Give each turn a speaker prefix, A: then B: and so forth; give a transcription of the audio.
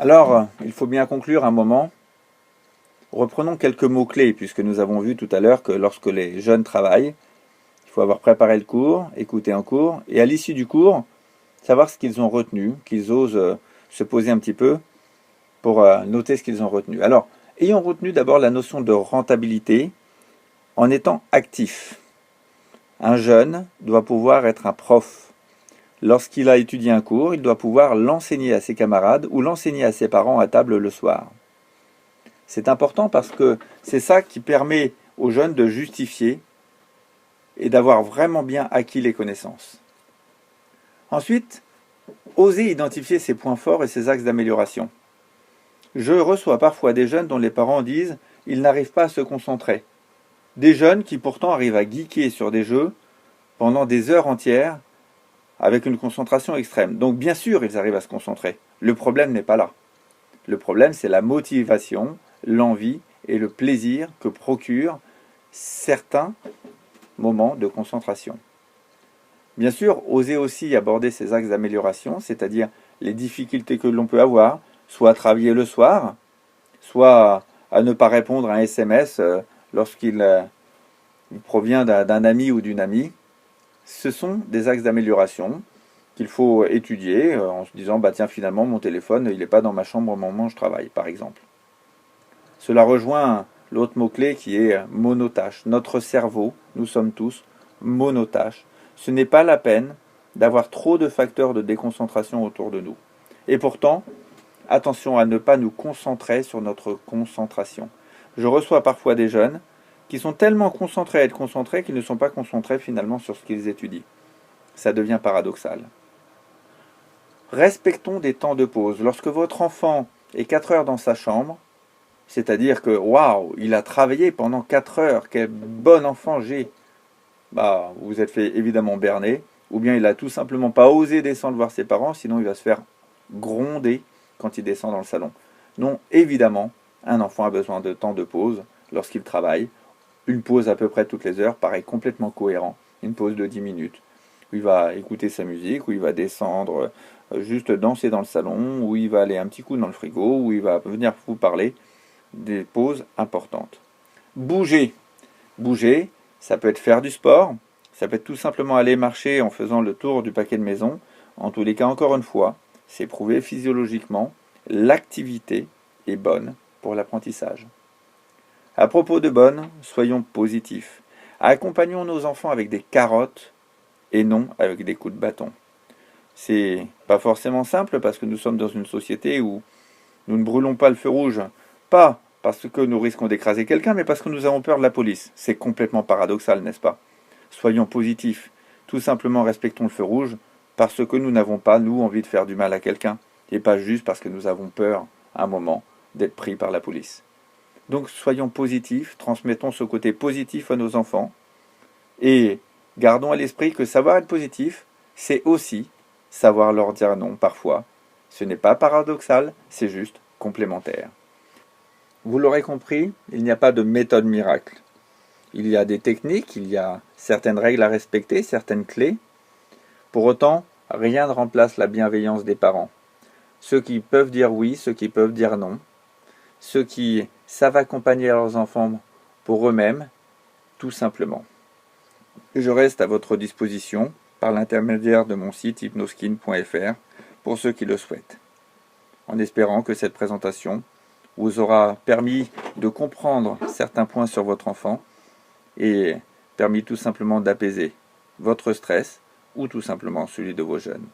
A: Alors, il faut bien conclure un moment. Reprenons quelques mots-clés, puisque nous avons vu tout à l'heure que lorsque les jeunes travaillent, il faut avoir préparé le cours, écouter un cours, et à l'issue du cours, savoir ce qu'ils ont retenu, qu'ils osent se poser un petit peu pour noter ce qu'ils ont retenu. Alors, ayons retenu d'abord la notion de rentabilité en étant actif. Un jeune doit pouvoir être un prof. Lorsqu'il a étudié un cours, il doit pouvoir l'enseigner à ses camarades ou l'enseigner à ses parents à table le soir. C'est important parce que c'est ça qui permet aux jeunes de justifier et d'avoir vraiment bien acquis les connaissances. Ensuite, oser identifier ses points forts et ses axes d'amélioration. Je reçois parfois des jeunes dont les parents disent qu'ils n'arrivent pas à se concentrer. Des jeunes qui pourtant arrivent à geeker sur des jeux pendant des heures entières avec une concentration extrême. Donc bien sûr, ils arrivent à se concentrer. Le problème n'est pas là. Le problème, c'est la motivation, l'envie et le plaisir que procurent certains moments de concentration. Bien sûr, oser aussi aborder ces axes d'amélioration, c'est-à-dire les difficultés que l'on peut avoir, soit à travailler le soir, soit à ne pas répondre à un SMS lorsqu'il provient d'un ami ou d'une amie. Ce sont des axes d'amélioration qu'il faut étudier en se disant bah tiens finalement mon téléphone il n'est pas dans ma chambre au moment où je travaille par exemple. Cela rejoint l'autre mot-clé qui est monotâche. Notre cerveau, nous sommes tous monotâches. Ce n'est pas la peine d'avoir trop de facteurs de déconcentration autour de nous. Et pourtant, attention à ne pas nous concentrer sur notre concentration. Je reçois parfois des jeunes qui sont tellement concentrés à être concentrés qu'ils ne sont pas concentrés finalement sur ce qu'ils étudient. Ça devient paradoxal. Respectons des temps de pause. Lorsque votre enfant est 4 heures dans sa chambre, c'est-à-dire que waouh, il a travaillé pendant 4 heures, quel bon enfant j'ai. Bah, vous vous êtes fait évidemment berner, ou bien il a tout simplement pas osé descendre voir ses parents, sinon il va se faire gronder quand il descend dans le salon. Non, évidemment, un enfant a besoin de temps de pause lorsqu'il travaille. Une pause à peu près toutes les heures paraît complètement cohérent. Une pause de 10 minutes, où il va écouter sa musique, où il va descendre, juste danser dans le salon, où il va aller un petit coup dans le frigo, où il va venir vous parler. Des pauses importantes. Bouger. Bouger, ça peut être faire du sport, ça peut être tout simplement aller marcher en faisant le tour du paquet de maison. En tous les cas, encore une fois, c'est prouvé physiologiquement, l'activité est bonne pour l'apprentissage. À propos de bonne, soyons positifs. Accompagnons nos enfants avec des carottes et non avec des coups de bâton. C'est pas forcément simple parce que nous sommes dans une société où nous ne brûlons pas le feu rouge. Pas parce que nous risquons d'écraser quelqu'un, mais parce que nous avons peur de la police. C'est complètement paradoxal, n'est-ce pas? Soyons positifs. Tout simplement respectons le feu rouge parce que nous n'avons pas, nous, envie de faire du mal à quelqu'un. Et pas juste parce que nous avons peur, à un moment, d'être pris par la police. Donc soyons positifs, transmettons ce côté positif à nos enfants. Et gardons à l'esprit que savoir être positif, c'est aussi savoir leur dire non parfois. Ce n'est pas paradoxal, c'est juste complémentaire. Vous l'aurez compris, il n'y a pas de méthode miracle. Il y a des techniques, il y a certaines règles à respecter, certaines clés. Pour autant, rien ne remplace la bienveillance des parents. Ceux qui peuvent dire oui, ceux qui peuvent dire non. Ceux qui savent accompagner leurs enfants pour eux-mêmes, tout simplement. Je reste à votre disposition par l'intermédiaire de mon site hypnoskin.fr pour ceux qui le souhaitent. En espérant que cette présentation vous aura permis de comprendre certains points sur votre enfant et permis tout simplement d'apaiser votre stress ou tout simplement celui de vos jeunes.